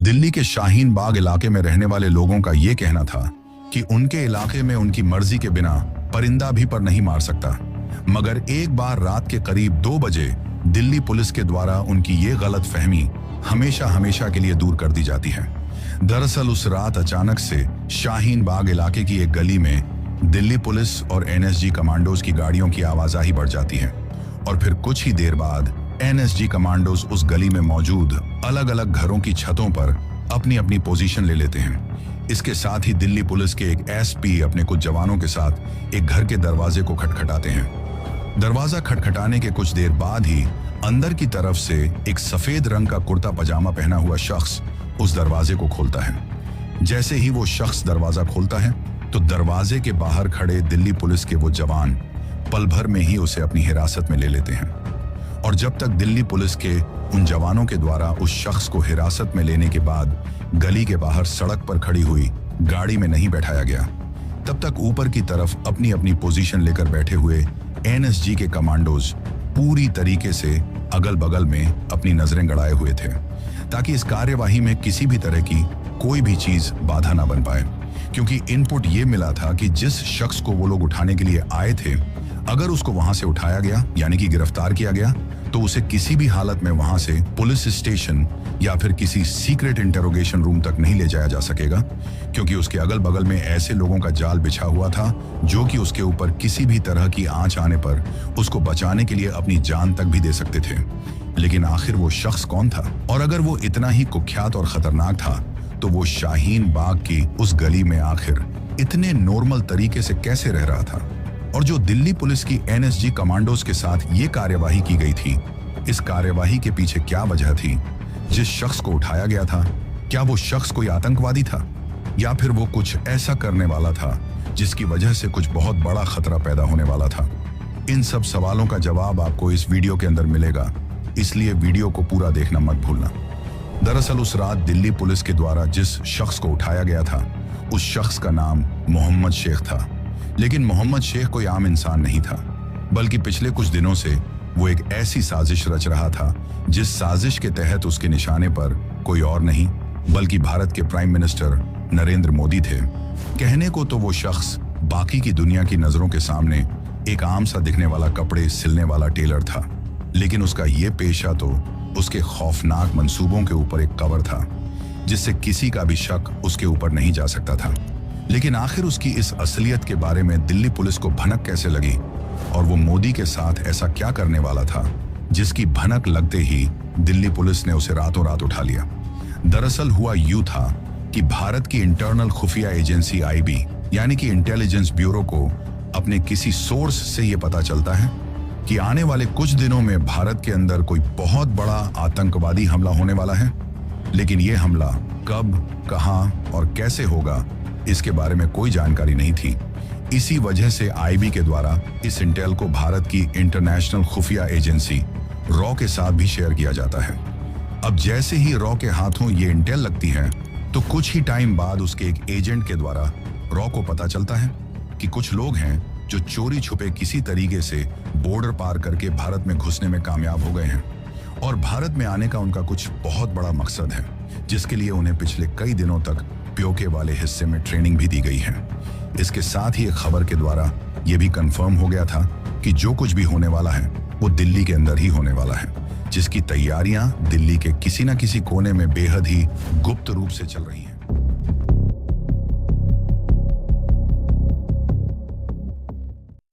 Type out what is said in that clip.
दिल्ली के शाहीन बाग इलाके में रहने वाले लोगों का ये कहना था कि उनके इलाके में उनकी मर्जी के बिना परिंदा भी पर नहीं मार सकता। मगर एक बार रात के करीब 2 बजे दिल्ली पुलिस के द्वारा उनकी ये गलत फहमी हमेशा हमेशा के लिए दूर कर दी जाती है। दरअसल उस रात अचानक से शाहीन बाग इलाके की एक गली में दिल्ली पुलिस और एनएसजी कमांडोज की गाड़ियों की आवाजाही बढ़ जाती है और फिर कुछ ही देर बाद एनएसजी कमांडोज उस गली में मौजूद अलग अलग घरों की छतों पर अपनी अपनी पोजीशन ले लेते हैं। इसके साथ ही दिल्ली पुलिस के एक एसपी अपने कुछ जवानों के साथ एक घर के दरवाजे को खटखटाते हैं। दरवाजा खटखटाने के कुछ देर बाद ही अंदर की तरफ से एक सफेद रंग का कुर्ता पजामा पहना हुआ शख्स उस दरवाजे को खोलता है। जैसे ही वो शख्स दरवाजा खोलता है तो दरवाजे के बाहर खड़े दिल्ली पुलिस के वो जवान पल भर में ही उसे अपनी हिरासत में ले लेते हैं। और जब तक दिल्ली पुलिस के उन जवानों के द्वारा उस शख्स को हिरासत में लेने के बाद गली के बाहर सड़क पर खड़ी हुई गाड़ी में नहीं बैठाया गया, तब तक ऊपर की तरफ अपनी अपनी पोजीशन लेकर बैठे हुए एनएसजी के कमांडोज पूरी तरीके से अगल बगल में अपनी नजरें गड़ाए हुए थे ताकि इस कार्यवाही में किसी भी तरह की कोई भी चीज बाधा ना बन पाए। क्योंकि इनपुट ये मिला था कि जिस शख्स को वो लोग उठाने के लिए आए थे, अगर उसको वहां से उठाया गया यानी कि गिरफ्तार किया गया तो उसे किसी भी हालत में वहां से पुलिस स्टेशन या फिर किसी सीक्रेट इंटरोगेशन रूम तक नहीं ले जाया जा सकेगा, क्योंकि उसके अगल बगल में ऐसे लोगों का जाल बिछा हुआ था जो कि उसके ऊपर किसी भी तरह की आंच आने पर उसको बचाने के लिए अपनी जान तक भी दे सकते थे। लेकिन आखिर वो शख्स कौन था, और अगर वो इतना ही कुख्यात और खतरनाक था तो वो शाहीन बाग की उस गली में आखिर इतने नॉर्मल तरीके से कैसे रह रहा था? और जो दिल्ली पुलिस की एनएसजी कमांडोज के साथ ये कार्यवाही की गई थी, इस कार्यवाही के पीछे क्या वजह थी? जिस शख्स को उठाया गया था, क्या वो शख्स कोई आतंकवादी था या फिर वो कुछ ऐसा करने वाला था जिसकी वजह से कुछ बहुत बड़ा खतरा पैदा होने वाला था? इन सब सवालों का जवाब आपको इस वीडियो के अंदर मिलेगा, इसलिए वीडियो को पूरा देखना मत भूलना। दरअसल उस रात दिल्ली पुलिस के द्वारा जिस शख्स को उठाया गया था, उस शख्स का नाम मोहम्मद शेख था। लेकिन मोहम्मद शेख कोई आम इंसान नहीं था, बल्कि पिछले कुछ दिनों से वो एक ऐसी साजिश रच रहा था जिस साजिश के तहत उसके निशाने पर कोई और नहीं बल्कि भारत के प्राइम मिनिस्टर नरेंद्र मोदी थे। कहने को तो वो शख्स बाकी की दुनिया की नजरों के सामने एक आम सा दिखने वाला कपड़े सिलने वाला टेलर था, लेकिन उसका ये पेशा तो उसके खौफनाक मंसूबों के ऊपर एक कवर था जिससे किसी का भी शक उसके ऊपर नहीं जा सकता था। लेकिन आखिर उसकी इस असलियत के बारे में दिल्ली पुलिस को भनक कैसे लगी, और वो मोदी के साथ ऐसा क्या करने वाला था जिसकी भनक लगते ही दिल्ली पुलिस ने उसे रातों रात उठा लिया? दरअसल हुआ यूं था कि भारत की इंटरनल खुफिया एजेंसी आईबी यानी कि इंटेलिजेंस ब्यूरो को अपने किसी सोर्स से ये पता चलता है कि आने वाले कुछ दिनों में भारत के अंदर कोई बहुत बड़ा आतंकवादी हमला होने वाला है। लेकिन ये हमला कब, कहां और कैसे होगा, इसके बारे में कोई जानकारी नहीं थी। इसी वजह से आईबी के द्वारा इस इंटेल को भारत की इंटरनेशनल खुफिया एजेंसी रॉ के साथ भी शेयर किया जाता है। अब जैसे ही रॉ के हाथों ये इंटेल लगती है तो कुछ ही टाइम बाद उसके एक एजेंट के द्वारा रॉ को पता चलता है कि कुछ लोग हैं जो चोरी छुपे किसी तरीके से बॉर्डर पार करके भारत में घुसने में कामयाब हो गए हैं, और भारत में आने का उनका कुछ बहुत बड़ा मकसद है जिसके लिए उन्हें पिछले कई दिनों तक पीओके वाले हिस्से में ट्रेनिंग भी दी गई है। इसके साथ ही एक खबर के द्वारा यह भी कंफर्म हो गया था कि जो कुछ भी होने वाला है वो दिल्ली के अंदर ही होने वाला है, जिसकी तैयारियां दिल्ली के किसी न किसी कोने में बेहद ही गुप्त रूप से चल रही हैं।